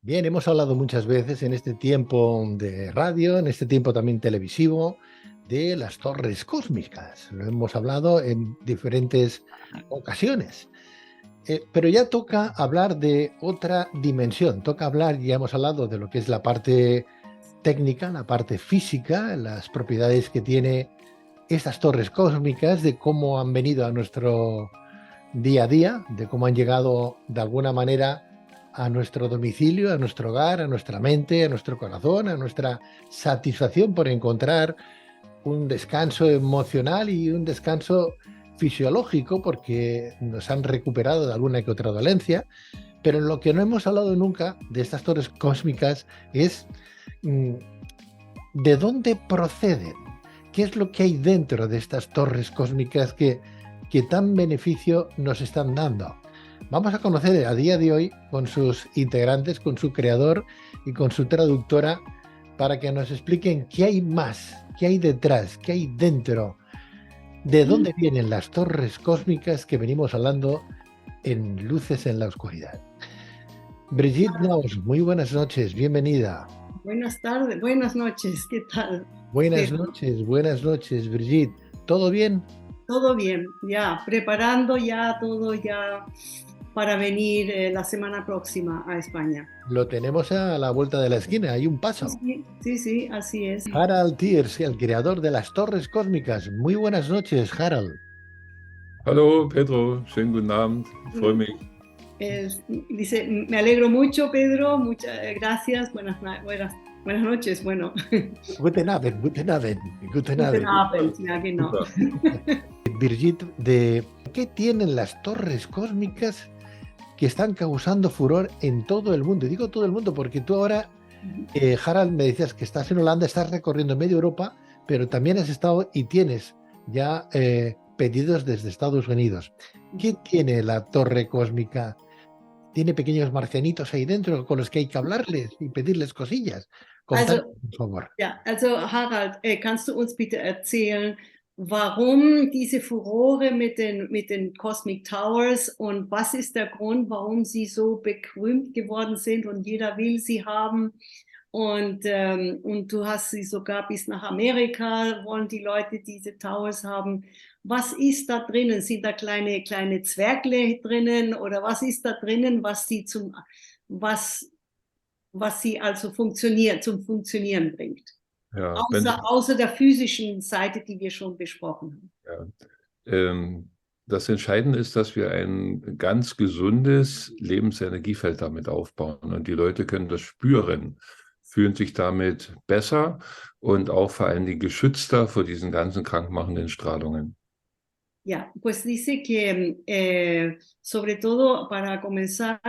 Bien, hemos hablado muchas veces en este tiempo de radio, en este tiempo también televisivo, de las torres cósmicas. Lo hemos hablado en diferentes ocasiones. Pero ya toca hablar de otra dimensión. Toca hablar, ya hemos hablado de lo que es la parte técnica, la parte física, las propiedades que tiene estas torres cósmicas, de cómo han venido a nuestro día a día, de cómo han llegado de alguna manera a nuestro domicilio, a nuestro hogar, a nuestra mente, a nuestro corazón, a nuestra satisfacción por encontrar un descanso emocional y un descanso fisiológico, porque nos han recuperado de alguna que otra dolencia. Pero en lo que no hemos hablado nunca de estas torres cósmicas es mm, de dónde proceden, qué es lo que hay dentro de estas torres cósmicas que tan beneficio nos están dando. Vamos a conocer a día de hoy con sus integrantes, con su creador y con su traductora, para que nos expliquen qué hay más, qué hay detrás, qué hay dentro, de dónde vienen las torres cósmicas que venimos hablando en Luces en la Oscuridad. Brigitte Naus, muy buenas noches, bienvenida. Buenas tardes, buenas noches, ¿qué tal? Buenas noches, Brigitte. ¿Todo bien? Todo bien, ya preparando ya todo ya para venir la semana próxima a España. Lo tenemos a la vuelta de la esquina, hay un Sí, paso. sí, sí, sí, así es. Harald Tiers, el creador de las Torres Cósmicas. Muy buenas noches, Harald. Hallo Pedro, schönen guten Abend, ich freue mich. Dice, me alegro mucho, Pedro, muchas gracias, buenas noches, bueno. Guten Abend, guten Abend, guten Guten Abend. Abend, ja, genau. Brigitte, ¿de qué tienen las torres cósmicas que están causando furor en todo el mundo? Y digo todo el mundo porque tú ahora, Harald, me decías que estás en Holanda, estás recorriendo media Europa, pero también has estado y tienes ya pedidos desde Estados Unidos. ¿Qué tiene la torre cósmica? ¿Tiene pequeños marcianitos ahí dentro con los que hay que hablarles y pedirles cosillas? Contad, Also, por favor. ja, also Harald, kannst du uns bitte erzählen, warum diese Furore mit den Cosmic Towers und was ist der Grund, warum sie so berühmt geworden sind und jeder will sie haben? Und du hast sie sogar bis nach Amerika, wollen die Leute diese Towers haben. Was ist da drinnen? Sind da kleine Zwergle drinnen oder was ist da drinnen, was was sie also zum Funktionieren bringt. Ja, wenn ich, Außer der physischen Seite, die wir schon besprochen haben. ja, das Entscheidende ist, dass wir ein ganz gesundes Lebensenergiefeld damit aufbauen und die Leute können das spüren, fühlen sich damit besser und auch vor allen Dingen geschützter vor diesen ganzen krankmachenden Strahlungen. Ya, pues dice que sobre todo para comenzar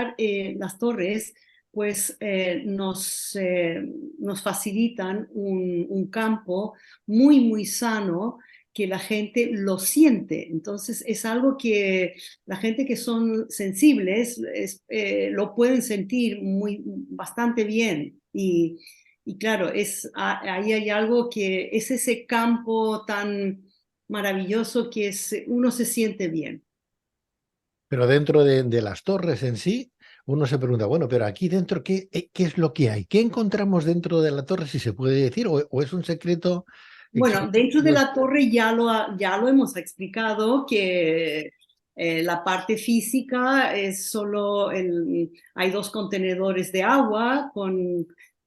las torres, pues nos facilitan un campo muy sano que la gente lo siente. Entonces es algo que la gente que son sensibles lo pueden sentir bastante bien. Y claro, ahí hay algo que es ese campo tan maravilloso uno se siente bien. Pero dentro de las torres en sí, uno se pregunta, bueno, pero aquí dentro, ¿qué es lo que hay? ¿Qué encontramos dentro de la torre, si se puede decir, o es un secreto? Bueno, dentro de la torre ya lo hemos explicado que la parte física es hay dos contenedores de agua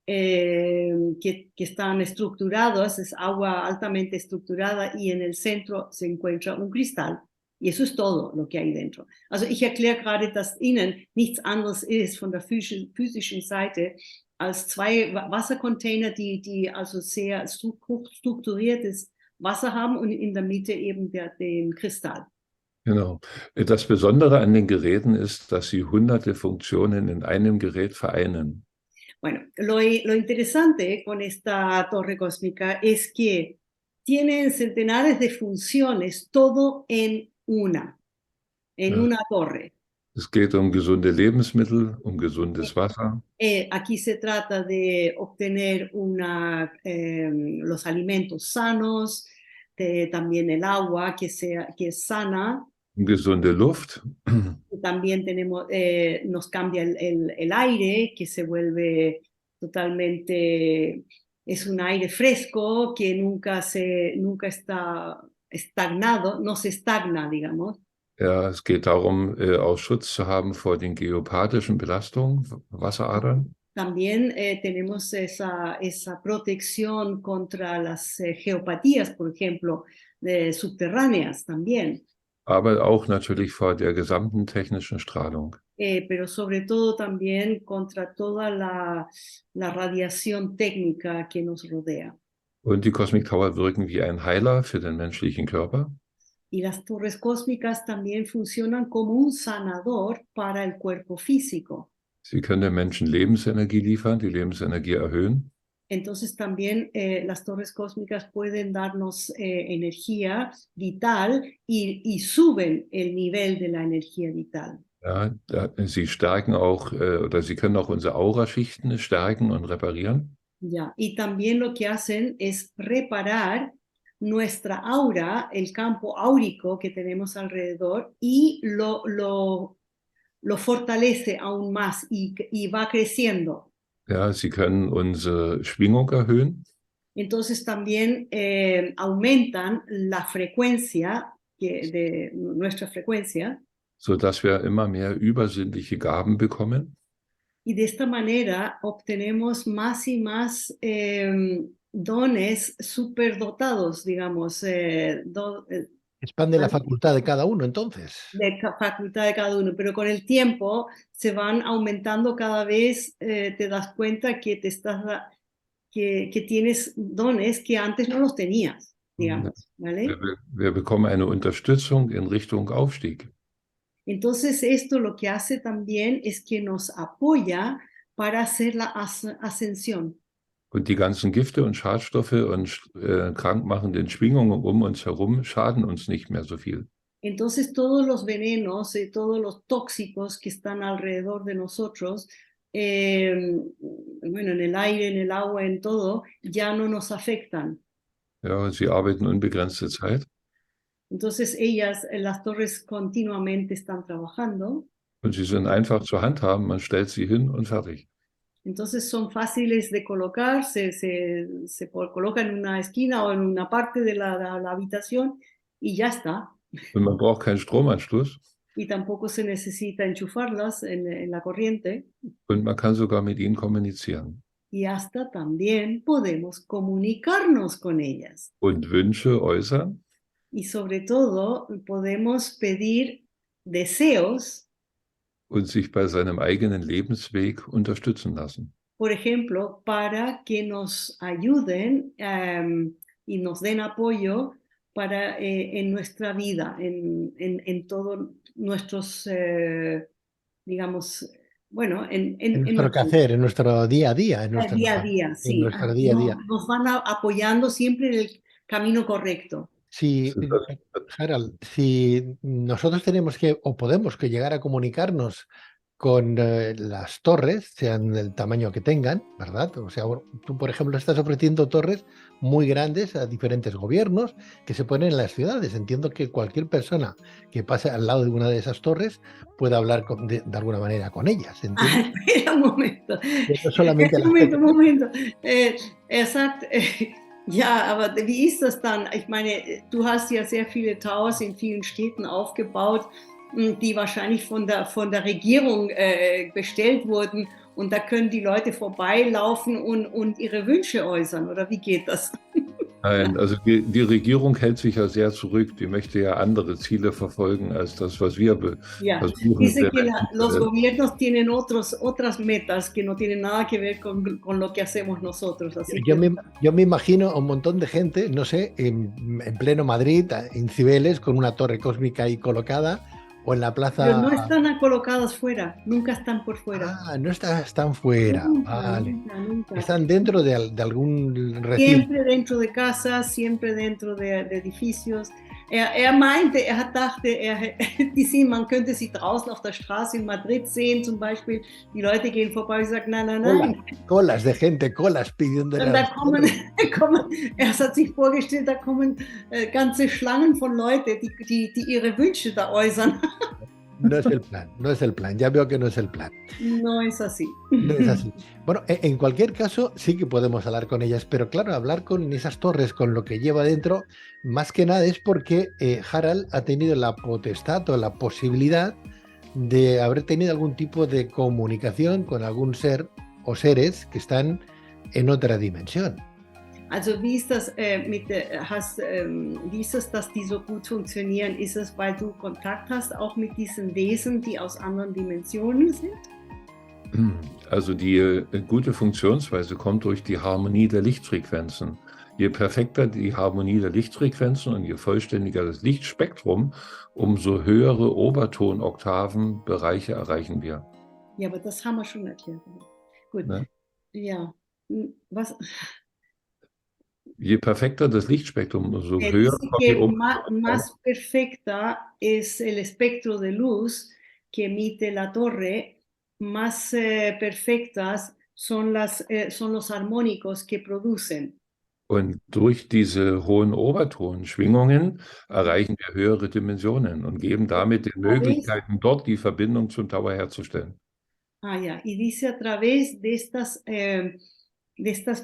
que están estructurados, es agua altamente estructurada y en el centro se encuentra un cristal. Y eso es todo lo que hay dentro. Also ich erkläre gerade, dass innen nichts anderes ist von der physischen Seite als zwei Wassercontainer, die also sehr strukturiertes Wasser haben und in der Mitte eben den Kristall. Genau. Das Besondere an den Geräten ist, dass sie hunderte Funktionen in einem Gerät vereinen. Bueno, lo interesante con esta torre cósmica es que tienen centenares de funciones, todo en una torre. Es geht um gesunde Lebensmittel, um gesundes Wasser. Aquí se trata de obtener los alimentos sanos, también el agua que es sana. Um gesunde Luft. también nos cambia el aire, que se vuelve totalmente, es un aire fresco que nunca está estagnado, no se estagna, digamos. Ja, es geht darum, auch Schutz zu haben vor den geopathischen Belastungen, Wasseradern. También tenemos esa protección contra las geopatías, por ejemplo, subterráneas también. Aber auch natürlich vor der gesamten technischen Strahlung. Pero sobre todo también contra toda la radiación técnica que nos rodea. Und die Cosmic Tower wirken wie ein Heiler für den menschlichen Körper. Y las torres cósmicas también funcionan como un sanador para el cuerpo físico. Sie können den Menschen Lebensenergie liefern, die Lebensenergie erhöhen. Entonces también las torres cósmicas pueden darnos energía vital y suben el nivel de la energía vital. Ja, sie stärken auch, oder sie können auch unsere Auraschichten stärken und reparieren. Ya. Y también lo que hacen es reparar nuestra aura, el campo áurico que tenemos alrededor, y lo fortalece aún más y va creciendo. Ja, sie können unsere Schwingung erhöhen. Entonces también aumentan la frecuencia de nuestra frecuencia. Sodass wir immer mehr übersinnliche Gaben bekommen. Y de esta manera obtenemos más y más dones superdotados, digamos. Expande la facultad de cada uno, entonces. De facultad de cada uno, pero con el tiempo se van aumentando cada vez, te das cuenta que que tienes dones que antes no los tenías, digamos, ¿vale? Wir bekommen eine Unterstützung in Richtung Aufstieg. Entonces esto lo que hace también es que nos apoya para hacer la ascensión. Und die ganzen Gifte und Schadstoffe und krankmachenden Schwingungen um uns herum schaden uns nicht mehr so viel. Entonces todos los venenos y todos los tóxicos que están alrededor de nosotros, bueno, en el aire, en el agua, en todo, ya no nos afectan. Ja, sie arbeiten unbegrenzte Zeit. Entonces las torres continuamente están trabajando. Und sie sind einfach zu handhaben, man stellt sie hin und fertig. Entonces son fáciles de colocar, se colocan en una esquina o en una parte de la habitación y ya está. Und man braucht keinen Stromanschluss. Y tampoco se necesita enchufarlas en la corriente. Und man kann sogar mit ihnen kommunizieren. Y hasta también podemos comunicarnos con ellas. Und Wünsche äußern. Y sobre todo podemos pedir deseos. Und sich bei seinem eigenen Lebensweg unterstützen lassen. Por ejemplo, para que nos ayuden y nos den apoyo para en nuestra vida, en todos nuestros, digamos, bueno, en nuestro quehacer, en nuestro día a día. En nuestro día a día, sí. En nuestro día a día. Nos van apoyando siempre en el camino correcto. Sí, Harald, si nosotros tenemos que o podemos que llegar a comunicarnos con las torres, sean del tamaño que tengan, ¿verdad? O sea, tú, por ejemplo, estás ofreciendo torres muy grandes a diferentes gobiernos que se ponen en las ciudades. Entiendo que cualquier persona que pase al lado de una de esas torres puede hablar de alguna manera con ellas. Espera un momento. No solamente un momento. Exacto. Ja, aber wie ist das dann? Ich meine, du hast ja sehr viele Towers in vielen Städten aufgebaut, die wahrscheinlich von der Regierung bestellt wurden. Und da können die Leute vorbeilaufen und ihre Wünsche äußern. Oder wie geht das? Nein, also die Regierung hält sich ja sehr zurück. Die möchte ja andere Ziele verfolgen als das, was wir versuchen. Dice que los gobiernos tienen otras metas que no tienen nada que ver con lo que hacemos nosotros. Así yo me imagino a un montón de gente, no sé, en pleno Madrid, en Cibeles, con una torre cósmica ahí colocada, o en la plaza... Pero no están colocadas fuera, nunca están por fuera. Ah, no están fuera, vale. Nunca. Están dentro de algún recinto. Siempre dentro de casas, siempre dentro de edificios. Die sehen, man könnte sie draußen auf der Straße in Madrid sehen, zum Beispiel. Die Leute gehen vorbei und sagen, nein. Colas de gente, colas pidiendo. Da kommen, hat sich vorgestellt, da kommen ganze Schlangen von Leuten, die ihre Wünsche da äußern. No es el plan, no es el plan. Ya veo que no es el plan. No es así. No es así. Bueno, en cualquier caso, sí que podemos hablar con ellas, pero claro, hablar con esas torres, con lo que lleva dentro, más que nada es porque Harald ha tenido la potestad o la posibilidad de haber tenido algún tipo de comunicación con algún ser o seres que están en otra dimensión. Also wie ist das wie ist es, dass die so gut funktionieren? Ist es, weil du Kontakt hast auch mit diesen Wesen, die aus anderen Dimensionen sind? Also die gute Funktionsweise kommt durch die Harmonie der Lichtfrequenzen. Je perfekter die Harmonie der Lichtfrequenzen und je vollständiger das Lichtspektrum, umso höhere Obertonoktavenbereiche erreichen wir. Ja, aber das haben wir schon erklärt. Gut. Ne? Ja. Was? Je perfekter das Lichtspektrum, umso höher Dice kommt die que Obertonoktaven. más perfecta es el espectro de luz que emite la torre, más perfectas son los armónicos que producen. Und durch diese hohen Obertonschwingungen erreichen wir höhere Dimensionen und geben damit den Möglichkeiten, dort die Verbindung zum Tower herzustellen. Ah, ya. Y dice a través de estas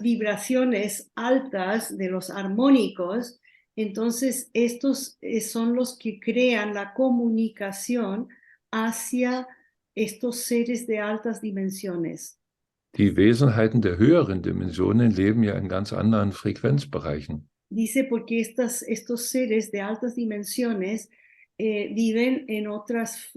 vibraciones altas de los armónicos, entonces estos son los que crean la comunicación hacia estos seres de altas dimensiones. Die Wesenheiten der höheren Dimensionen leben ja in ganz anderen Frequenzbereichen. Dice porque estos seres de altas dimensiones viven en otros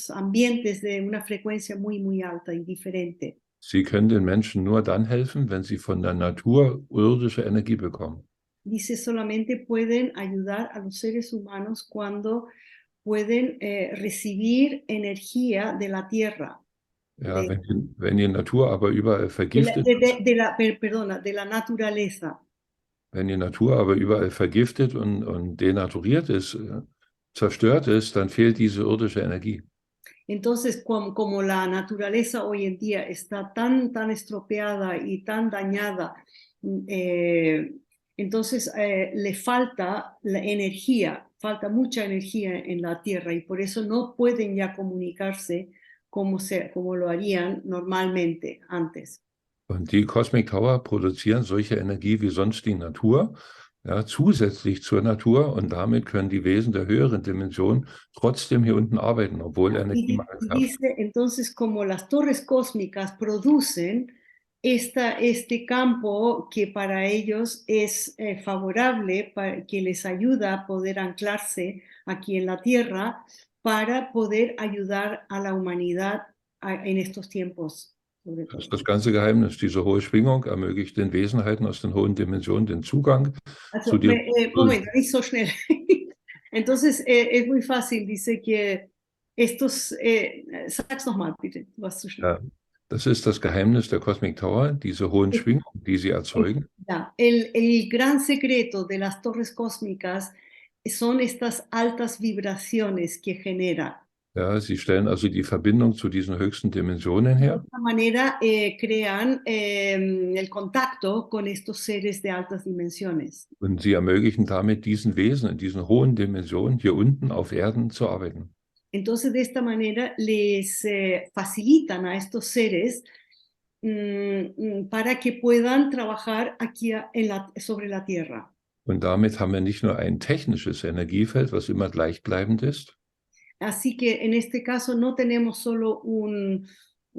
ambientes de una frecuencia muy, muy alta y diferente. Sie können den Menschen nur dann helfen, wenn sie von der Natur irdische Energie bekommen. Dice solamente pueden ayudar a los seres humanos cuando pueden recibir energía de la tierra. Ja, wenn die Natur aber überall vergiftet de la naturaleza. Wenn die Natur aber überall vergiftet und denaturiert ist, zerstört ist, dann fehlt diese irdische Energie. Entonces, como la naturaleza hoy en día está tan estropeada y tan dañada, entonces le falta la energía, falta mucha energía en la Tierra y por eso no pueden ya comunicarse como lo harían normalmente antes. Und die Cosmic Tower produzieren solche Energie wie sonst die Natur, ja, zusätzlich zur Natur, und damit können die Wesen der höheren Dimension trotzdem hier unten arbeiten, obwohl Energiemangel herrscht. Dice entonces, como las torres cósmicas producen este campo que para ellos es favorable, que les ayuda a poder anclarse aquí en la Tierra para poder ayudar a la humanidad en estos tiempos. Das ist das ganze Geheimnis. Diese hohe Schwingung ermöglicht den Wesenheiten aus den hohen Dimensionen den Zugang zu dir. Momento, nicht so schnell. Entonces, es muy fácil, dice que estos, sag's nochmal bitte, du warst zu schnell. Ja, das ist das Geheimnis der Cosmic Tower, diese hohen Schwingungen, die sie erzeugen. Ja, el gran secreto de las torres cósmicas son estas altas vibraciones que genera. Ja, sie stellen also die Verbindung zu diesen höchsten Dimensionen her. De esta manera crean el contacto con estos seres de altas dimensiones. Und sie ermöglichen damit diesen Wesen in diesen hohen Dimensionen hier unten auf Erden zu arbeiten. Entonces, de esta manera les facilitan a estos seres para que puedan trabajar aquí sobre la Tierra. Und damit haben wir nicht nur ein technisches Energiefeld, was immer gleichbleibend ist, Así que en este caso no tenemos solo un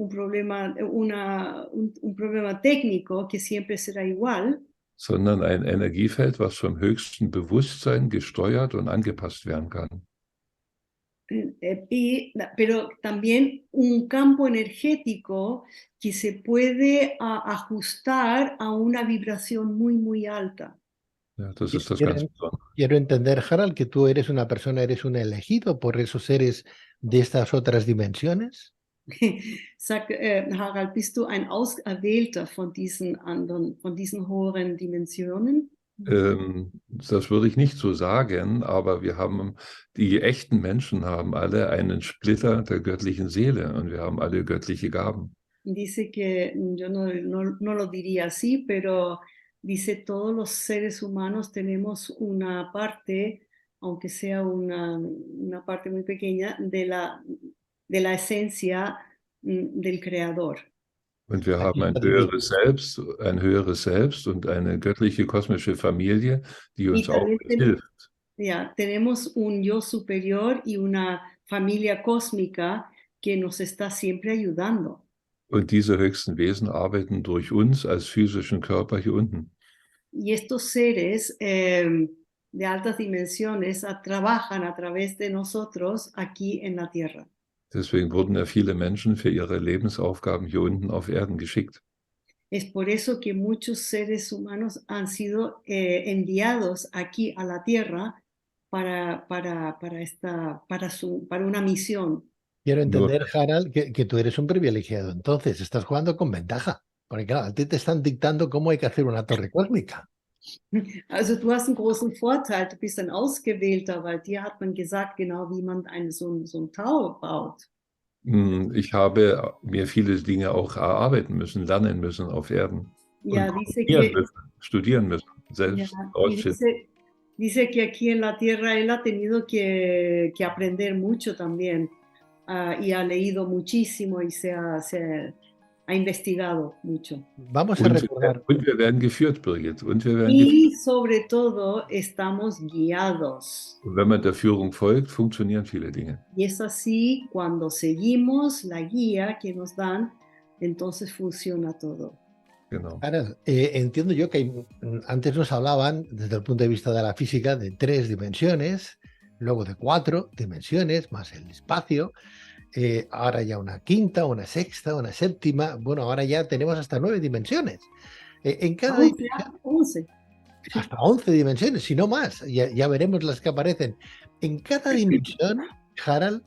problema, un problema técnico que siempre será igual, sondern ein Energiefeld, was vom höchsten Bewusstsein gesteuert und angepasst werden kann. Pero también un campo energético que se puede ajustar a una vibración muy, muy alta. Ja, das ist das ganz Besondere. Quiero entender, Harald, que tú eres una persona, eres un elegido por esos seres de estas otras dimensiones. Sag, Harald, bist du ein Auserwählter von diesen höheren Dimensionen? Das würde ich nicht so sagen, aber die echten Menschen haben alle einen Splitter der göttlichen Seele und wir haben alle göttliche Gaben. Dice que yo no lo diría así, pero dice todos los seres humanos tenemos una parte aunque sea una parte muy pequeña, de la esencia del Creador. Und wir Aquí haben ein höheres Selbst und eine göttliche kosmische Familie, die Y uns auch también hilft. ya, tenemos un yo superior y una familia cósmica que nos está siempre ayudando. Und diese höchsten Wesen arbeiten durch uns als physischen Körper hier unten. Y estos seres de altas dimensiones trabajan a través de nosotros aquí en la Tierra. Deswegen wurden ja viele Menschen für ihre Lebensaufgaben hier unten auf Erden geschickt. Es por eso que muchos seres humanos han sido enviados aquí a la Tierra para una misión. Quiero Nur, entender, Harald, que tú eres un privilegiado. Entonces, estás jugando con ventaja. Porque claro, a ti te están dictando cómo hay que hacer una torre cósmica. Also du hast einen großen Vorteil, du bist ein Ausgewählter, weil dir hat man gesagt, genau wie man so ein Tower baut. ich habe mir viele Dinge auch erarbeiten müssen, lernen müssen auf Erden. Ja, Und dice studieren müssen, selbst rausfinden. dice que aquí en la Tierra él ha tenido que aprender mucho también y ha leído muchísimo y ha investigado mucho. Vamos a recordar. Und wir werden geführt, Birgit. Und wir werden Y sobre todo estamos guiados. Und wenn man der Führung folgt, funktionieren viele Dinge. Y es así, cuando seguimos la guía que nos dan, entonces funciona todo. Genau. Ahora, entiendo yo que antes nos hablaban, desde el punto de vista de la física, de 3 dimensiones, luego de 4 dimensiones, más el espacio, ahora ya una quinta, una sexta, una séptima, bueno, ahora ya tenemos hasta 9 dimensiones. En cada dimensión, 11. hasta 11 dimensiones, si no más, ya veremos las que aparecen. En cada dimensión, Harald,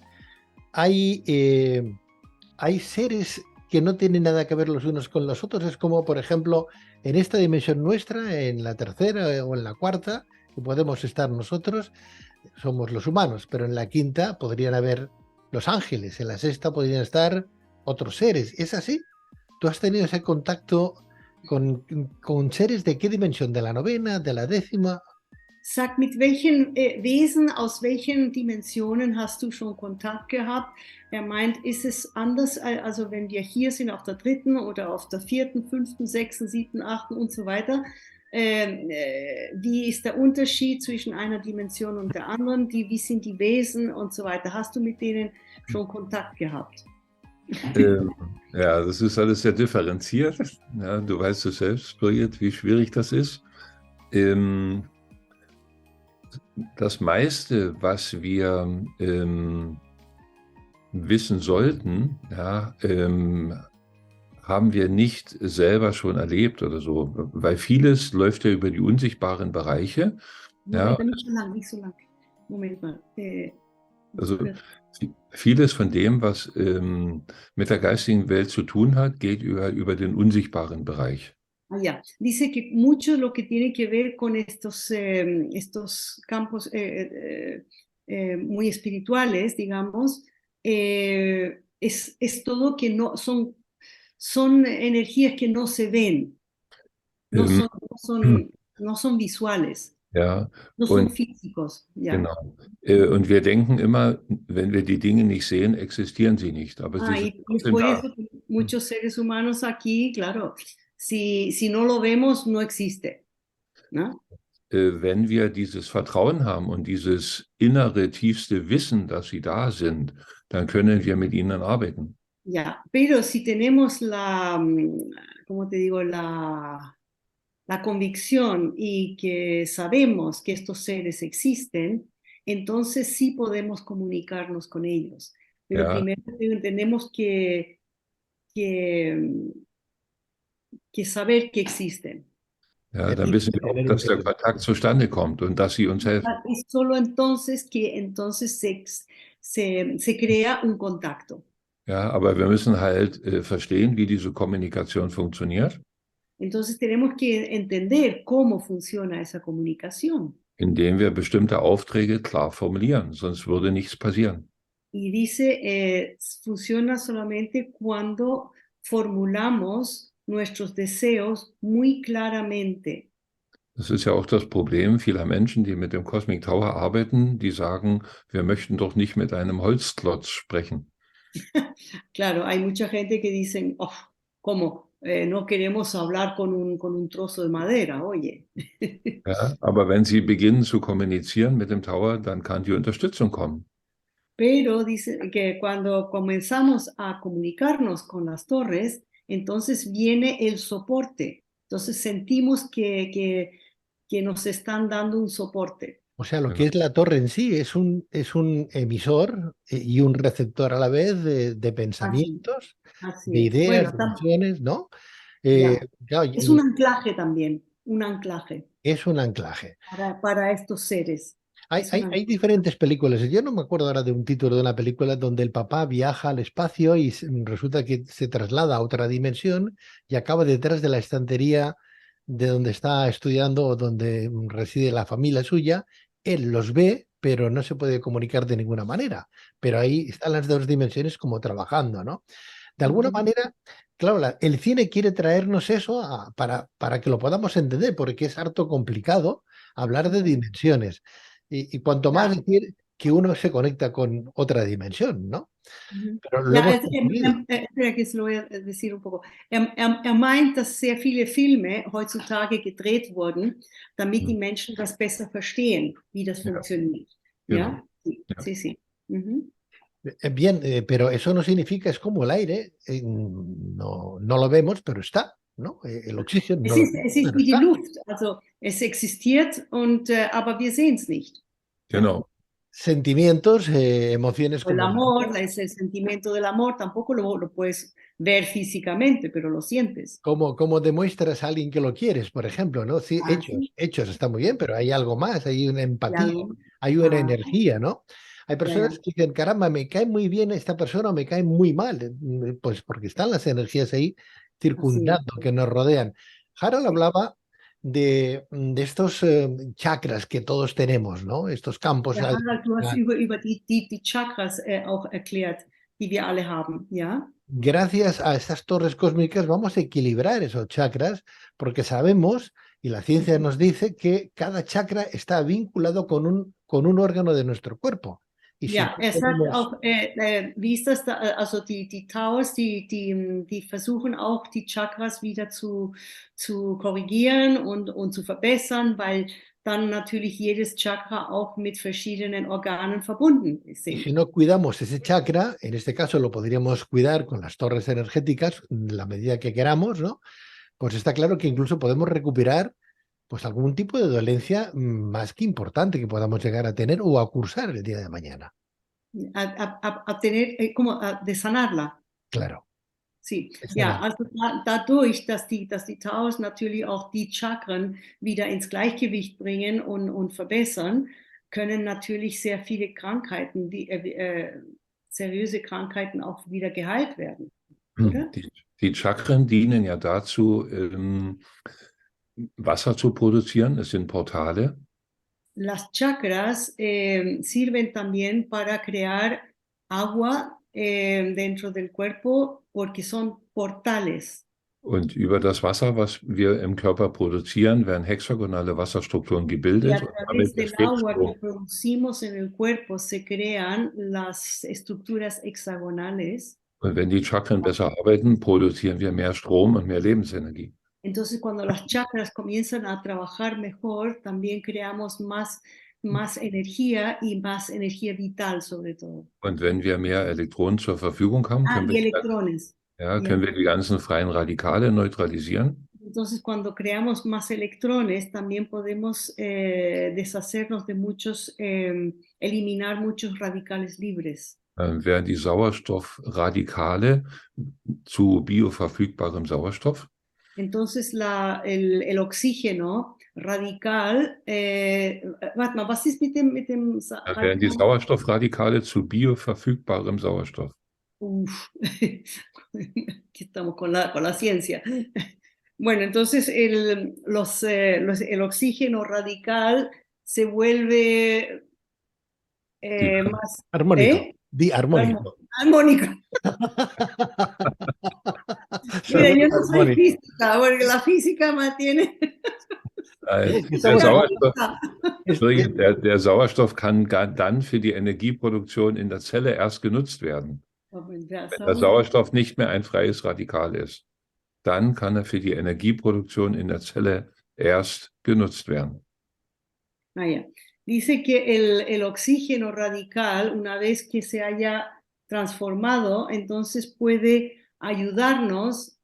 hay seres que no tienen nada que ver los unos con los otros. Es como, por ejemplo, en esta dimensión nuestra, en la tercera o en la cuarta, que podemos estar nosotros, somos los humanos, pero en la quinta podrían haber los ángeles, en la sexta podrían estar otros seres. ¿Es así? ¿Tú has tenido ese contacto con seres de qué dimensión? ¿De la novena, de la décima? Sag, mit welchen Wesen, aus welchen Dimensionen hast du schon Kontakt gehabt? Er meint, ist es anders, also wenn wir hier sind auf der dritten oder auf der vierten, fünften, sechsten, siebten, achten und so weiter, wie ist der Unterschied zwischen einer Dimension und der anderen? Wie sind die Wesen und so weiter? Hast du mit denen schon Kontakt gehabt? Ja, das ist alles sehr differenziert. Ja, du weißt es selbst, Birgit, wie schwierig das ist. Das meiste, was wir wissen sollten, ja, haben wir nicht selber schon erlebt oder so, weil vieles läuft ja über die unsichtbaren Bereiche. Ja. Nicht so lang. Moment mal. Also vieles von dem, was mit der geistigen Welt zu tun hat, geht über den unsichtbaren Bereich. Ya. Dice que mucho lo que tiene que ver con estos campos muy espirituales, digamos, es todo que no son energías que no se ven, no son visuales, ja, no son físicos. Ja. Genau. Und wir denken immer, wenn wir die Dinge nicht sehen, existieren sie nicht. Aber sie es por eso que muchos seres humanos aquí, claro, si no lo vemos, no existe, ¿no? Wenn wir dieses Vertrauen haben und dieses innere, tiefste Wissen, dass sie da sind, dann können wir mit ihnen arbeiten. Ya, pero si tenemos ¿cómo te digo? La convicción y que sabemos que estos seres existen, entonces sí podemos comunicarnos con ellos. Pero primero tenemos que saber que existen. Ja, dann wissen wir auch, dass der Kontakt zustande kommt und dass sie uns helfen. Es solo entonces que se crea un contacto. Ja, aber wir müssen halt verstehen, wie diese Kommunikation funktioniert. Entonces tenemos que entender cómo funciona esa comunicación. Indem wir bestimmte Aufträge klar formulieren, sonst würde nichts passieren. Y dice, funciona solamente cuando formulamos nuestros deseos muy claramente. Das ist ja auch das Problem vieler Menschen, die mit dem Cosmic Tower arbeiten, die sagen, wir möchten doch nicht mit einem Holzklotz sprechen. Claro, hay mucha gente que dicen, oh, ¿cómo? No queremos hablar con un trozo de madera, oye. Ja, aber wenn sie beginnen zu kommunizieren mit dem Tower, dann kann die Unterstützung kommen. Pero dice que cuando comenzamos a comunicarnos con las torres, entonces viene el soporte. Entonces sentimos que nos están dando un soporte. O sea, lo que Genau. es la torre en sí es un emisor y un receptor a la vez de Así, pensamientos, de así es. ideas, Bueno, de emociones, ¿no? ya. Claro, Es un anclaje también, un anclaje es un anclaje. para estos seres. Hay, Es un hay, hay anclaje. diferentes películas. Yo no me acuerdo ahora de un título de una película donde el papá viaja al espacio y resulta que se traslada a otra dimensión y acaba detrás de la estantería de donde está estudiando o donde reside la familia suya. Él los ve, pero no se puede comunicar de ninguna manera. Pero ahí están las dos dimensiones como trabajando, ¿no? De alguna Ujú. manera, claro, el cine quiere traernos eso para que lo podamos entender, porque es harto complicado hablar de dimensiones. Y cuanto más Ja. decir que uno se conecta con otra dimensión, ¿no? Mhm. Pero lo Ja, hemos conseguido. espera que se lo voy a decir un poco. Meint, dass sehr viele Filme heutzutage gedreht wurden, damit die Menschen das besser verstehen, wie das Ja, funktioniert. genau. Ja? Sí, Ja. sí, sí. Mhm. Bien, pero eso no significa, es como el aire, no lo vemos, pero está, ¿no? El oxígeno no lo vemos, Es ist pero wie die está. Luft, also es existiert, aber wir sehen es nicht. Ja? Genau. Sentimientos, emociones O el como el amor, amor, es el sentimiento del amor, tampoco lo puedes ver físicamente, pero lo sientes. cómo demuestras a alguien que lo quieres, por ejemplo, ¿no? Sí, Ah, sí, hechos está muy bien, pero hay algo más, hay una y empatía, algo. hay una Ah, energía, ¿no? Hay ya, ya. personas que dicen, caramba, me cae muy bien esta persona o me cae muy mal, pues porque están las energías ahí Así es. circundando, que nos rodean. Harold Sí. hablaba de estos chakras que todos tenemos, ¿no? Estos campos. Ja, Harald, du hast über die Chakras auch erklärt, die wir alle haben, ja? Gracias a estas torres cósmicas vamos a equilibrar esos chakras porque sabemos, y la ciencia nos dice, que cada chakra está vinculado con un órgano de nuestro cuerpo. Y si Ja, no er sagt tenemos, auch, wie ist das da, also die Taois, die versuchen auch die Chakras wieder zu korrigieren und zu verbessern, weil dann natürlich jedes Chakra auch mit verschiedenen Organen verbunden y sind. si no cuidamos ese chakra, en este caso lo podríamos cuidar con las torres energéticas en la medida que queramos, ¿no? Pues está claro que incluso podemos recuperar pues algún tipo de dolencia más que importante que podamos llegar a tener o a cursar el día de mañana. A tener, como de sanarla. Claro. Sí, Esa ja, era- also dadurch, dass die Taos natürlich auch die Chakren wieder ins Gleichgewicht bringen und verbessern, können natürlich sehr viele Krankheiten, seriöse Krankheiten auch wieder geheilt werden, oder? Die Chakren dienen ja dazu, Wasser zu produzieren. Es sind Portale. Las chakras sirven también para crear agua dentro del cuerpo porque son portales. Und über das Wasser, was wir im Körper produzieren, werden hexagonale Wasserstrukturen Y gebildet a und través damit del entsteht agua que Strom. producimos en el cuerpo se crean las estructuras hexagonales. Und wenn die Chakren besser arbeiten, produzieren wir mehr Strom und mehr Lebensenergie. Entonces, cuando las chakras comienzan a trabajar mejor, también creamos más energía y más energía vital sobre todo. Und wenn wir mehr Elektronen zur Verfügung haben, Ah, y electrones. können wir die ganzen freien Radikale neutralisieren. Entonces, cuando creamos más electrones, también podemos deshacernos de eliminar muchos radicales libres. Werden die Sauerstoffradikale zu bioverfügbarem Sauerstoff. Entonces, el oxígeno radical, warte mal, was ist mit dem Dann werden die Sauerstoffradikale zu bioverfügbarem Sauerstoff. Uf, aquí estamos con la ciencia. Bueno, entonces el oxígeno radical se vuelve más Armónico. Di armónico. armónico. Se Mira, vuelve yo no soy armónico. física, porque la física mantiene. Der Sauerstoff, Es- der Sauerstoff kann dann für die Energieproduktion in der Zelle erst genutzt werden. Wenn der Sauerstoff nicht mehr ein freies Radikal ist, dann kann er für die Energieproduktion in der Zelle erst genutzt werden. Ya. Dice que el oxígeno radical, una vez que se haya transformado, entonces puede ayudarnos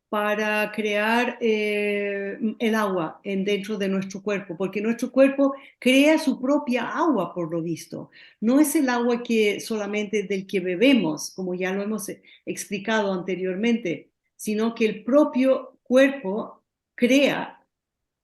para crear el agua dentro de nuestro cuerpo, porque nuestro cuerpo crea su propia agua, por lo visto. No es el agua que solamente del que bebemos, como ya lo hemos explicado anteriormente, sino que el propio cuerpo crea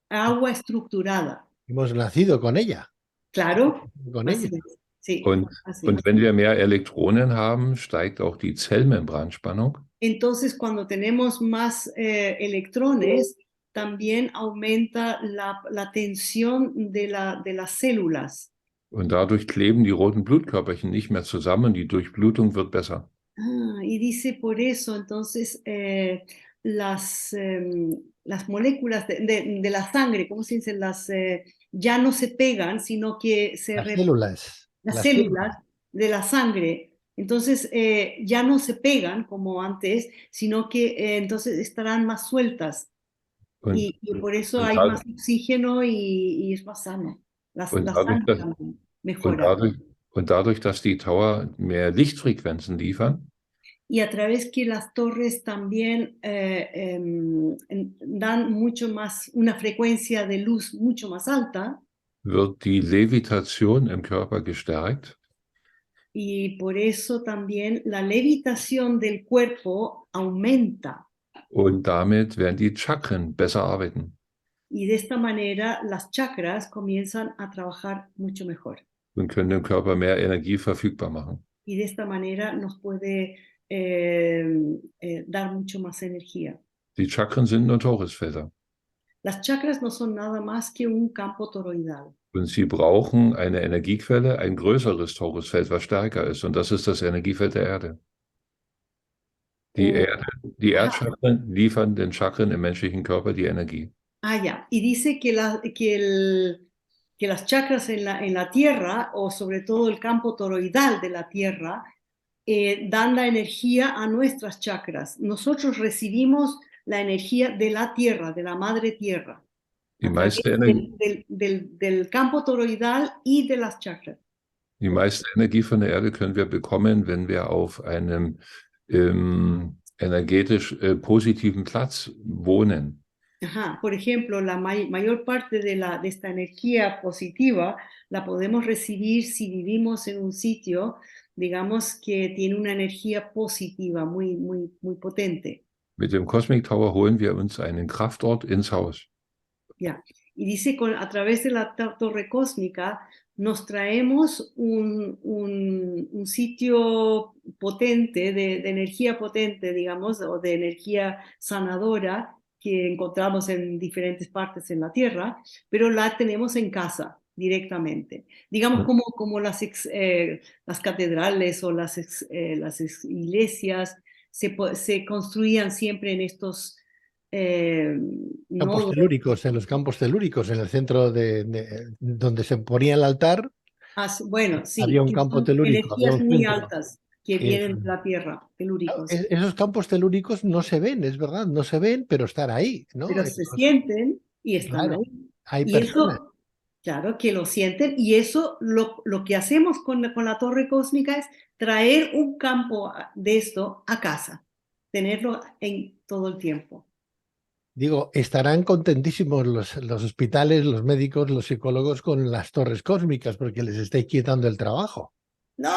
agua estructurada. Hemos nacido con ella. Claro, Con así ella. es. Sí, Und, así und es. wenn wir mehr Elektronen haben, steigt auch die Zellmembranspannung. Entonces, cuando tenemos más electrones, también aumenta la tensión de las células. Und dadurch kleben die roten Blutkörperchen nicht mehr zusammen, die Durchblutung wird besser. Y dice por eso, entonces, las moléculas de la sangre, ¿cómo se dice? Ya no se pegan, sino que Las células. las células de la sangre, entonces ya no se pegan como antes, sino que entonces estarán más sueltas. Und, Y por eso und hay dadurch, más oxígeno y es más sano. La und dadurch, sangre dass, también und mejora. dadurch, dass die Tower mehr Lichtfrequenzen liefern, Y a través que las torres también dan mucho más, una frecuencia de luz mucho más alta, wird die Levitation im Körper gestärkt. y por eso también la levitación del cuerpo aumenta. Und damit werden die Chakren besser arbeiten Y de esta manera las chakras comienzan a trabajar mucho mejor. und können dem Körper mehr Energie verfügbar machen. Y de esta manera nos puede dar mucho más energía. Die Chakren sind nur Torusfelder. Las chakras no son nada más que un campo toroidal. Und sie brauchen eine Energiequelle, ein größeres Torusfeld, was stärker ist. Und das ist das Energiefeld der Erde. Die Erdchakren liefern den Chakren im menschlichen Körper die Energie. Ya. Y dice que las chakras en la Tierra, o sobre todo el campo toroidal de la Tierra, dan la energía a nuestras chakras. Nosotros recibimos la energía de la Tierra, de la Madre Tierra, Die a través meiste Energie, del campo toroidal y de las chakras. die meiste Energie von der Erde können wir bekommen, wenn wir auf einem energetisch positiven Platz wohnen. Ajá. Por ejemplo, la mayor parte de esta energía positiva la podemos recibir si vivimos en un sitio, digamos, que tiene una energía positiva muy, muy, muy potente. Mit dem Cosmic Tower holen wir uns einen Kraftort ins Haus. Ya. Y dice, a través de la torre cósmica nos traemos un sitio potente, de energía potente, digamos, o de energía sanadora, que encontramos en diferentes partes en la Tierra, pero la tenemos en casa directamente. Digamos como las catedrales o las iglesias se construían siempre en estos campos telúricos, en los campos telúricos, en el centro donde se ponía el altar. Bueno, sí. Había un campo telúrico. Energías muy altas que vienen de la Tierra, telúricos. Esos campos telúricos no se ven, es verdad, no se ven, pero están ahí, ¿no? Pero se sienten y están ahí. Hay y personas. eso, claro, que lo sienten, y eso lo que hacemos con la torre cósmica es traer un campo de esto a casa, tenerlo en todo el tiempo. Digo, estarán contentísimos los hospitales, los médicos, los psicólogos con las torres cósmicas porque les estáis quitando el trabajo. No.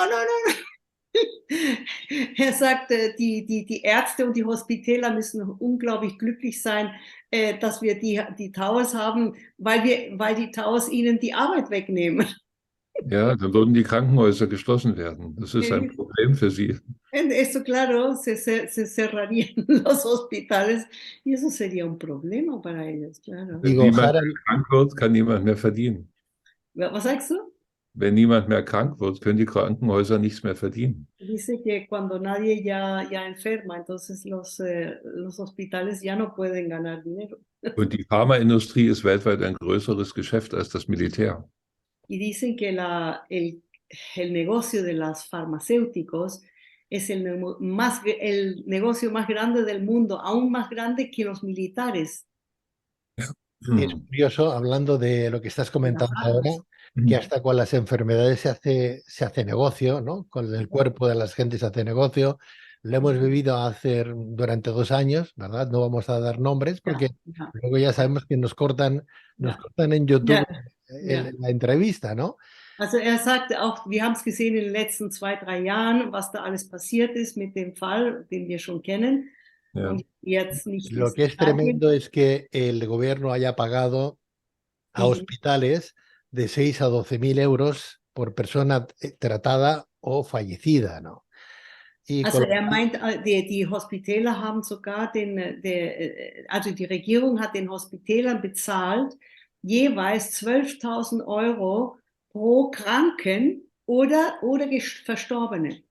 Er sagt, die Ärzte und die Hospitäler müssen unglaublich glücklich sein, dass wir die Towers haben, weil die Towers ihnen die Arbeit wegnehmen. Ja, dann würden die Krankenhäuser geschlossen werden. Das ist ein Problem für sie. Eso, claro, se cerrarían los hospitales y eso sería un problema para ellos, claro. Wenn niemand mehr krank wird, kann niemand mehr verdienen. Was sagst du? Wenn niemand mehr krank wird, können die Krankenhäuser nichts mehr verdienen. Dice que cuando nadie ya enferma, entonces los hospitales ya no pueden ganar dinero. Und die Pharmaindustrie ist weltweit ein größeres Geschäft als das Militär. Y dicen que el negocio de los farmacéuticos es el negocio más grande del mundo, aún más grande que los militares. Es curioso, hablando de lo que estás De las comentando ahora, armas. que hasta con las enfermedades se hace negocio, ¿no? Con el cuerpo de las gentes se hace negocio. Lo hemos vivido durante 2 años, ¿verdad? No vamos a dar nombres porque Ja, luego ya sabemos que nos cortan ja, en YouTube ja, ja. la entrevista, ¿no? Also er sagte auch, wir haben es gesehen in den letzten 2, 3 Jahren, was da alles passiert ist mit dem Fall, den wir schon kennen. Ja. Und jetzt nicht Lo ins que es Detail gehen. tremendo es que el gobierno haya pagado a Mhm. hospitales de 6 a 12.000 euros por persona tratada o fallecida, ¿no? Y Also con lo er cual, meint, die Hospitäler haben sogar also die Regierung hat den Hospitälern bezahlt, jeweils 12.000 Euro pro Kranken oder Verstorbene.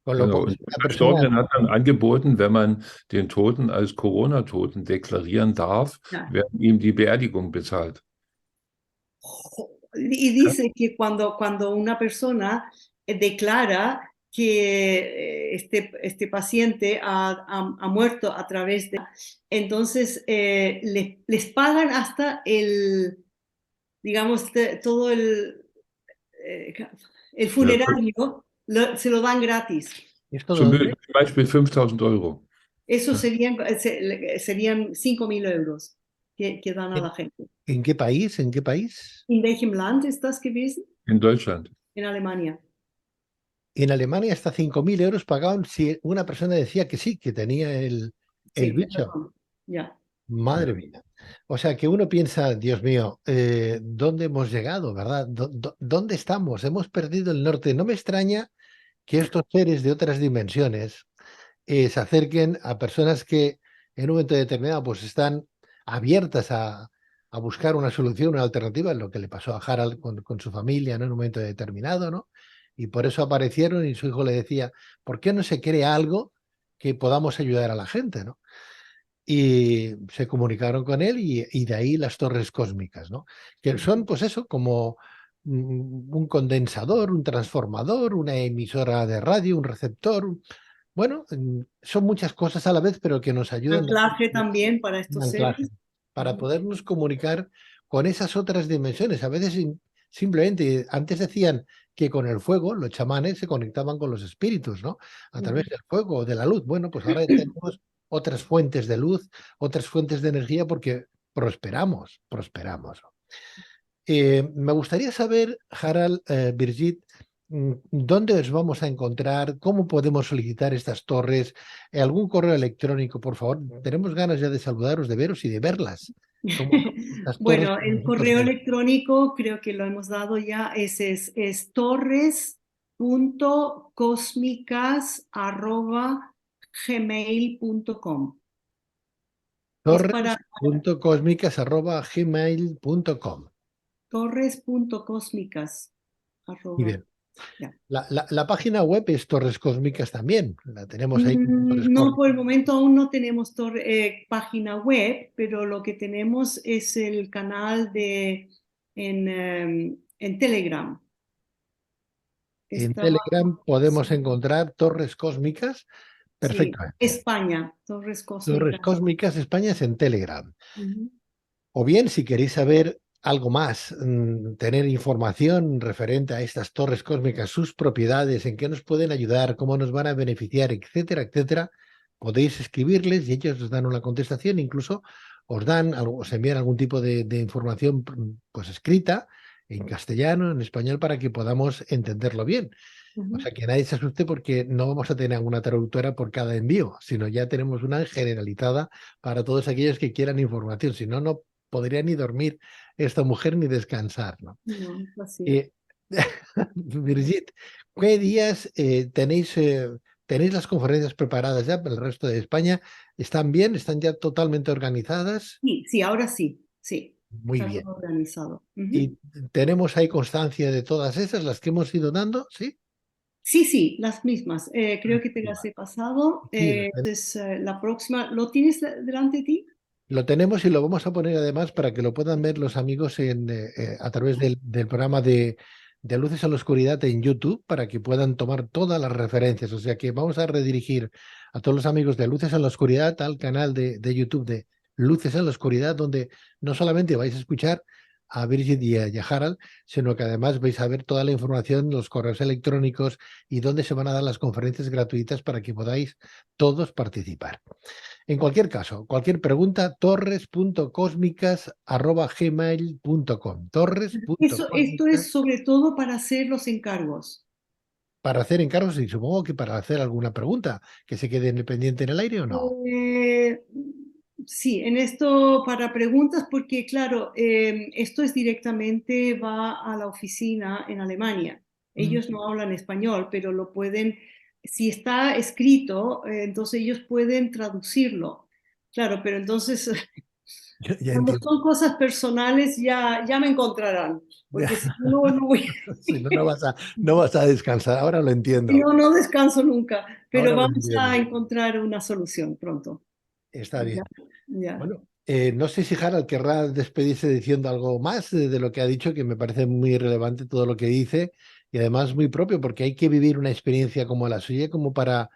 con lo Genau. cual Und si der una Verstorbenen persona, hat dann angeboten, wenn man den Toten als Corona-Toten deklarieren darf, Ja. werden ihm die Beerdigung bezahlt. Y dice que cuando una persona declara que este paciente ha muerto a través de... Entonces les pagan hasta digamos, todo eh, el Ja, funerario, se lo dan gratis. ¿esto zum dónde? Beispiel 5.000 Euro. Eso serían 5.000 euros que dan a la gente. ¿En qué país? ¿En qué país? ¿In welchem Land ist das gewesen? In Deutschland. En Alemania. En Alemania hasta 5.000 euros pagaban si una persona decía que sí, que tenía el Sí, bicho. perdón. Ya. Madre mía. O sea que uno piensa, Dios mío, ¿dónde hemos llegado, verdad? ¿Dónde estamos? Hemos perdido el norte. No me extraña que estos seres de otras dimensiones se acerquen a personas que en un momento determinado pues están abiertas a buscar una solución, una alternativa, lo que le pasó a Harald con su familia, ¿no? En un momento determinado, ¿no? Y por eso aparecieron y su hijo le decía, ¿por qué no se crea algo que podamos ayudar a la gente, ¿no? Y se comunicaron con él y de ahí las torres cósmicas, ¿no? Que son, pues eso, como un condensador, un transformador, una emisora de radio, un receptor. Bueno, son muchas cosas a la vez, pero que nos ayudan a Anclaje también para un estos anclaje seres. para podernos comunicar con esas otras dimensiones. A veces simplemente, antes decían que con el fuego los chamanes se conectaban con los espíritus, ¿no? A través del fuego o de la luz. Bueno, pues ahora tenemos otras fuentes de luz, otras fuentes de energía porque prosperamos. Me gustaría saber, Harald, Birgit, ¿dónde os vamos a encontrar? ¿Cómo podemos solicitar estas torres? ¿Algún correo electrónico, por favor? Tenemos ganas ya de saludaros, de veros y de verlas. ¿Cómo son estas torres Bueno, que el nosotros correo vemos? electrónico creo que lo hemos dado ya, es torres.cosmicas@gmail.com. Es para torres.cosmicas@gmail.com. torres.cosmicas. Muy bien. Ya. La página web es Torres Cósmicas también. La tenemos ahí como Torres No, por el Cósmicas. momento aún no tenemos página web, pero lo que tenemos es el canal en Telegram. En Está bajo, Telegram podemos encontrar Torres Cósmicas sí, perfectamente. España, Torres Torres Cósmicas. Cósmicas España es en Telegram. Ujú. O bien, si queréis saber algo más, tener información referente a estas torres cósmicas, sus propiedades, en qué nos pueden ayudar, cómo nos van a beneficiar, etcétera, etcétera, podéis escribirles y ellos os dan una contestación, incluso os envían algún tipo de información pues escrita en castellano, en español, para que podamos entenderlo bien. O sea, que nadie se asuste porque no vamos a tener una traductora por cada envío, sino ya tenemos una generalizada para todos aquellos que quieran información. Si no, no podría ni dormir esta mujer ni descansar, ¿no? No, así. Eh, Brigitte, ¿qué días tenéis las conferencias preparadas ya para el resto de España? ¿Están bien? ¿Están ya totalmente organizadas? Sí, ahora sí, sí, Muy está bien. todo organizado. Ujú. ¿Y tenemos ahí constancia de todas esas, las que hemos ido dando? ¿Sí? Sí, sí, las mismas. Creo que te las he pasado. Sí, Entonces, la próxima, ¿lo tienes delante de ti? lo tenemos y lo vamos a poner además para que lo puedan ver los amigos a través del programa de Luces en la Oscuridad en YouTube, para que puedan tomar todas las referencias. O sea que vamos a redirigir a todos los amigos de Luces en la Oscuridad al canal de YouTube de Luces en la Oscuridad, donde no solamente vais a escuchar a Birgit y a Harald, sino que además vais a ver toda la información, los correos electrónicos y dónde se van a dar las conferencias gratuitas para que podáis todos participar. En cualquier caso, cualquier pregunta, torres.cósmicas@gmail.com. Esto Torres.cósmicas es sobre todo para hacer los encargos. para hacer encargos y supongo que para hacer alguna pregunta que se quede en el pendiente en el aire o no. Eh, sí, en esto para preguntas, porque claro, esto es directamente, va a la oficina en Alemania. Mm. Ellos no hablan español, pero lo pueden, si está escrito, entonces ellos pueden traducirlo. Claro, pero entonces Ya cuando entiendo. son cosas personales ya me encontrarán, porque si no, no voy, Si no, no vas a descansar. Ahora lo si entiendo. no, no descanso nunca, pero Ahora lo vamos a entiendo. encontrar una solución pronto. Está Ya, bien. ya. Bueno, no sé si Harald querrá despedirse diciendo algo más de lo que ha dicho, que me parece muy relevante todo lo que dice y además muy propio, porque hay que vivir una experiencia como la suya como para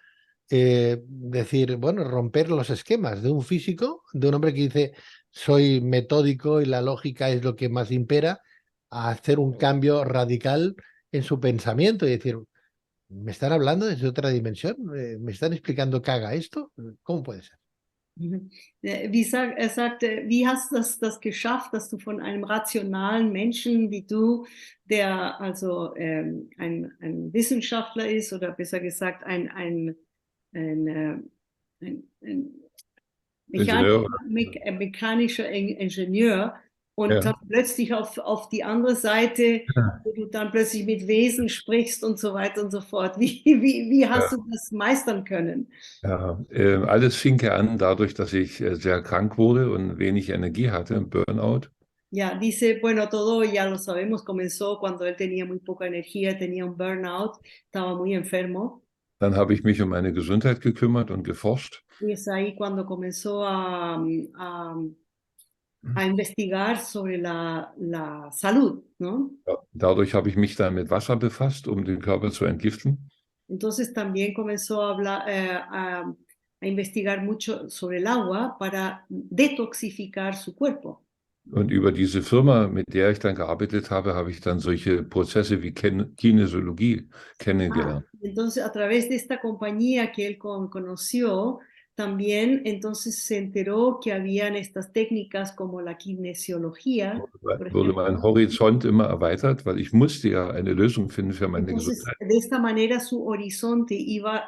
decir, bueno, romper los esquemas de un físico, de un hombre que dice, soy metódico y la lógica es lo que más impera, a hacer un cambio radical en su pensamiento y decir, ¿me están hablando desde otra dimensión? ¿Me están explicando que haga esto? ¿Cómo puede ser? Mhm. Er sagte, wie hast du das geschafft, dass du von einem rationalen Menschen wie du, der also ein Wissenschaftler ist oder besser gesagt ein, äh, ein Ingenieur. mechanischer Ingenieur und Ja. dann plötzlich auf die andere Seite, wo du dann plötzlich mit Wesen sprichst und so weiter und so fort. Wie hast Ja. du das meistern können? Ja, alles fing ja an dadurch, dass ich sehr krank wurde und wenig Energie hatte, im Burnout. Ya, dice, bueno, todo ya lo sabemos, comenzó cuando él tenía muy poca energía, tenía un burnout, estaba muy enfermo. Dann habe ich mich um meine Gesundheit gekümmert und geforscht. Y es ahí cuando comenzó a investigar sobre la salud, ¿no? Ja, dadurch habe ich mich dann mit Wasser befasst, um den Körper zu entgiften. Entonces también comenzó a hablar, a investigar mucho sobre el agua para detoxificar su cuerpo. Und über diese Firma, mit der ich dann gearbeitet habe, habe ich dann solche Prozesse wie Kinesiologie kennengelernt. Entonces, a través de esta compañía que él conoció, también entonces se enteró que habían estas técnicas como la kinesiología, por Wurde mein ejemplo. Horizont immer erweitert, weil ich musste ja eine Lösung finden für meine Entonces, Gesundheit. de esta manera su horizonte iba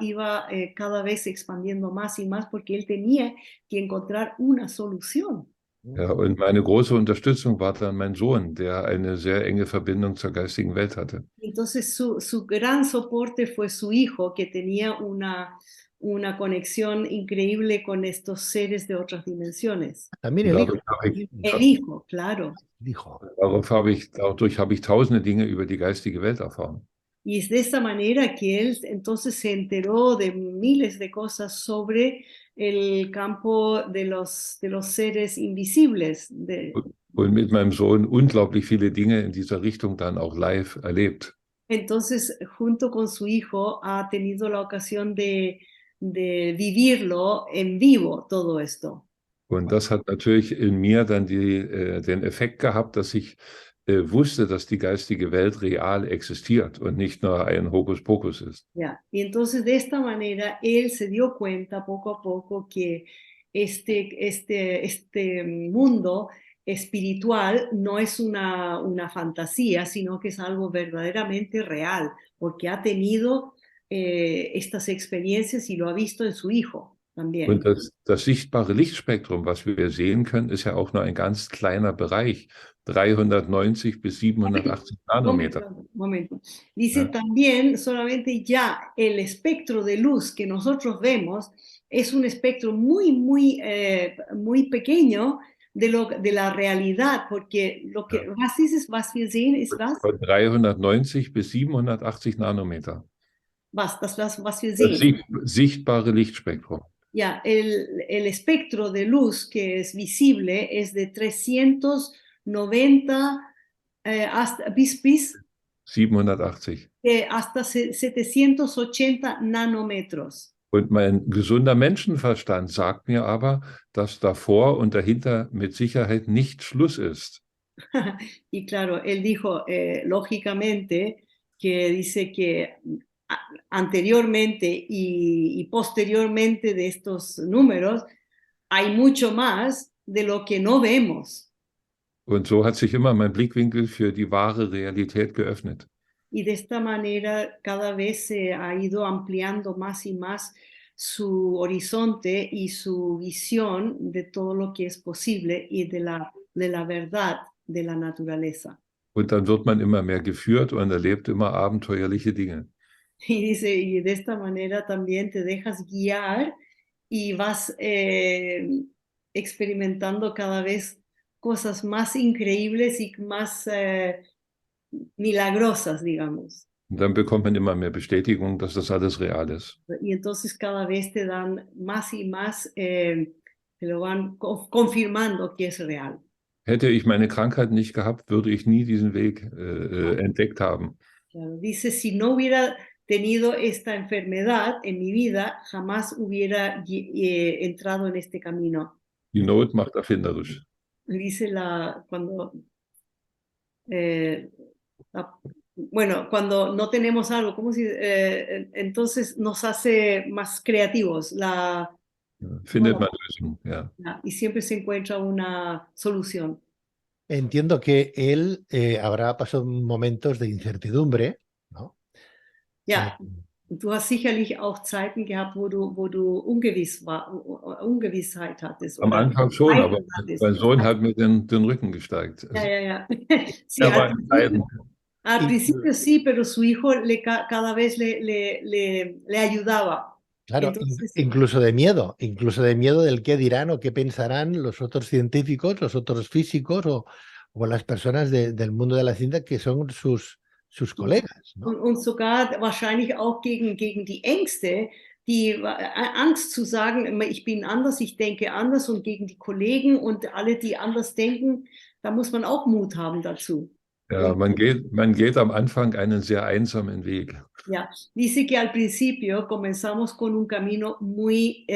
cada vez expandiendo más y más porque él tenía que encontrar una solución. Ja, und meine große Unterstützung war dann mein Sohn, der eine sehr enge Verbindung zur geistigen Welt hatte. Entonces su gran soporte fue su hijo, que tenía una conexión increíble con estos seres de otras dimensiones. También Und el hijo. El hijo, claro. Dijo. dadurch habe ich tausende Dinge über die geistige Welt erfahren. Y es de esa manera que él entonces se enteró de miles de cosas sobre el campo de los seres invisibles. Und mit meinem Sohn unglaublich viele Dinge in dieser Richtung dann auch live erlebt. Entonces, junto con su hijo, ha tenido la ocasión de vivirlo en vivo, todo esto. Und das hat natürlich in mir dann den Effekt gehabt, dass ich wusste, dass die geistige Welt real existiert und nicht nur ein Hokuspokus ist. Ya. Y entonces, de esta manera, él se dio cuenta poco a poco que este mundo espiritual no es una fantasía, sino que es algo verdaderamente real, porque ha tenido estas experiencias y lo ha visto en su hijo también. Und das sichtbare Lichtspektrum, was wir sehen können, ist ja auch nur ein ganz kleiner Bereich, 390 bis 780 Nanometer. Momento. Dice también, solamente ya el espectro de luz que nosotros vemos es un espectro muy pequeño de la realidad, porque lo que, was wir sehen, ist was? Von 390 bis 780 Nanometer. was wir Das sehen. sichtbare Lichtspektrum. Ya, el espectro de luz que es visible es de 390 bis 780. Hasta 780 nanómetros. Und mein gesunder Menschenverstand sagt mir aber, dass davor und dahinter mit Sicherheit nicht Schluss ist. Y claro, él dijo, lógicamente, que dice que anteriormente y posteriormente de estos números hay mucho más de lo que no vemos. Und so hat sich immer mein Blickwinkel für die wahre Realität geöffnet. Y de esta manera cada vez se ha ido ampliando más y más su horizonte y su visión de todo lo que es posible y de la verdad de la naturaleza. Und dann wird man immer mehr geführt und erlebt immer abenteuerliche Dinge. Y dice, y de esta manera también te dejas guiar y vas experimentando cada vez cosas más increíbles y más milagrosas, digamos. Und dann bekommt man immer mehr Bestätigung, dass das alles real ist. Y entonces cada vez te dan más y más, te lo van confirmando que es real. Hätte ich meine Krankheit nicht gehabt, würde ich nie diesen Weg entdeckt haben. Claro, dice, si no hubiera tenido esta enfermedad en mi vida, jamás hubiera entrado en este camino. Die Not macht erfinderisch. Dice cuando, bueno, cuando no tenemos algo, ¿cómo entonces nos hace más creativos. Findet man Lösungen, ja. Y siempre se encuentra una solución. Entiendo que él habrá pasado momentos de incertidumbre, ¿no? Ja, du hast sicherlich auch Zeiten gehabt, wo du Ungewissheit hattest. Am Anfang schon, aber mein Sohn hat mir den Rücken gesteigt. Ja. Sí, Al principio sí, pero su hijo cada vez le ayudaba. Claro, Entonces, incluso de miedo del qué dirán o qué pensarán los otros científicos, los otros físicos o las personas del mundo de la ciencia que son sus Kollegen. ¿No? Und sogar wahrscheinlich auch gegen die Ängste, die Angst zu sagen, ich bin anders, ich denke anders und gegen die Kollegen und alle, die anders denken, da muss man auch Mut haben dazu. Ja, man geht am Anfang einen sehr einsamen Weg. Ya, dice que al principio comenzamos con un camino muy,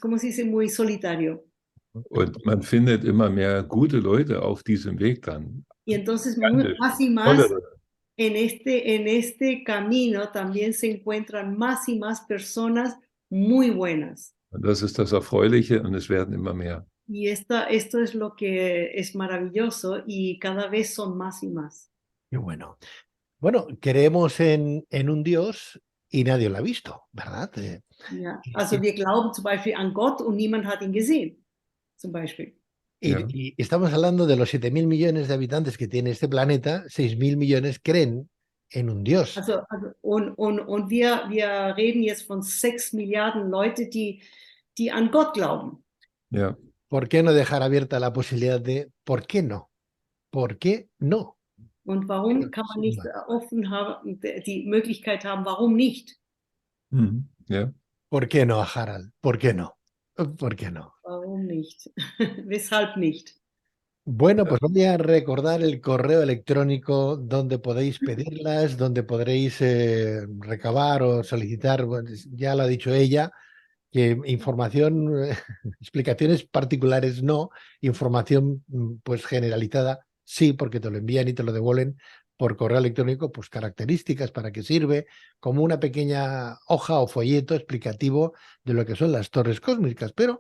¿cómo se dice? Muy solitario. Und man findet immer mehr gute Leute auf diesem Weg dann. Y entonces más y más en este camino también se encuentran más y más personas muy buenas. Und das ist das Erfreuliche und es werden immer mehr. Y esto es lo que es maravilloso y cada vez son más y más. Qué bueno. Bueno, creemos en un Dios y nadie lo ha visto, ¿verdad? Ja. Also wir glauben zum Beispiel an Gott und niemand hat ihn gesehen, zum Beispiel. Y estamos hablando de los 7.000 millones de habitantes que tiene este planeta, 6.000 millones creen en un Dios. Also und wir reden jetzt von 6 Milliarden Leute, die an Gott glauben. Ja. ¿Por qué no dejar abierta la posibilidad de por qué no? ¿Por qué no? Und warum kann man nicht offen haben, die Möglichkeit haben, warum nicht? Ja. ¿Por qué no, Harald? ¿Por qué no? ¿Por qué no? Warum nicht? Weshalb nicht? Bueno, pues voy a recordar el correo electrónico donde podéis pedirlas, donde podréis recabar o solicitar, bueno, ya lo ha dicho ella, que información, explicaciones particulares no, información pues generalizada sí, porque te lo envían y te lo devuelven por correo electrónico, pues características, para qué sirve, como una pequeña hoja o folleto explicativo de lo que son las torres cósmicas, pero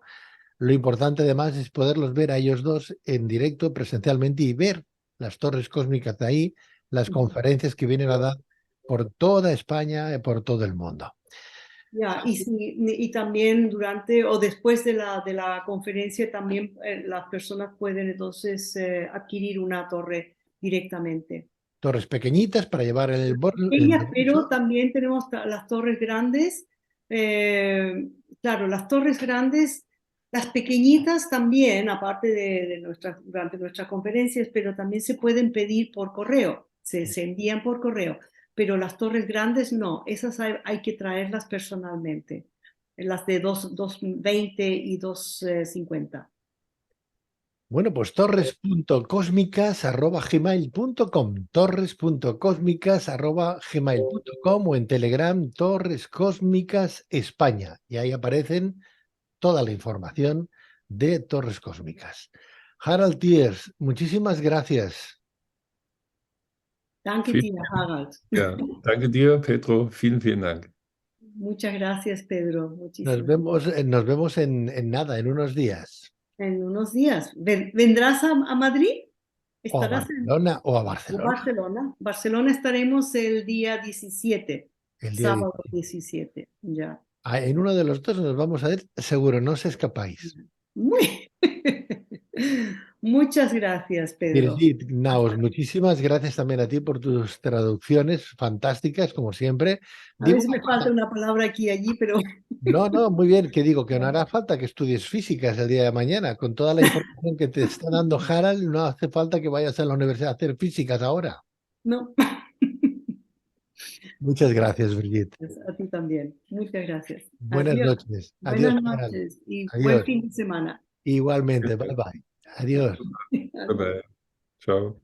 lo importante además es poderlos ver a ellos dos en directo, presencialmente, y ver las torres cósmicas de ahí, las conferencias que vienen a dar por toda España y por todo el mundo. Ya, y también durante o después de la conferencia también las personas pueden entonces adquirir una torre directamente. Torres pequeñitas para llevar en el bolso. Pero también tenemos las torres grandes. Claro, las torres grandes, las pequeñitas también, aparte durante nuestras conferencias, pero también se pueden pedir por correo, se envían por correo. pero las torres grandes no, esas hay que traerlas personalmente, las de 220 y 250. Bueno, pues torres.cósmicas@gmail.com, torres.cósmicas@gmail.com o en Telegram Torres Cósmicas España. Y ahí aparecen toda la información de Torres Cósmicas. Harald Thiers, muchísimas gracias. Danke dir, Harald. Ja, danke dir, Pedro. Vielen, vielen Dank. Muchas gracias, Pedro. Nos Muchísimas. vemos en nada, en unos días. En unos días. ¿Vendrás a Madrid? O a ¿Estarás en Barcelona o a o Barcelona. Barcelona? Barcelona estaremos el día 17, El día sábado 17, ya. En uno de los dos nos vamos a ver, seguro, no os escapáis. Muy... Muchas gracias, Pedro. Birgit Naus, muchísimas gracias también a ti por tus traducciones fantásticas, como siempre. A Digo, veces me falta una palabra aquí y allí, pero no, muy bien, que digo que no hará falta que estudies físicas el día de mañana. Con toda la información que te está dando Harald, no hace falta que vayas a la universidad a hacer físicas ahora. no. Muchas gracias, Birgit. A ti también. Muchas gracias. Buenas Adiós. noches. Adiós, Buenas Harald. noches y buen Adiós. fin de semana. Igualmente, bye bye. Adiós. Bye bye. Ciao.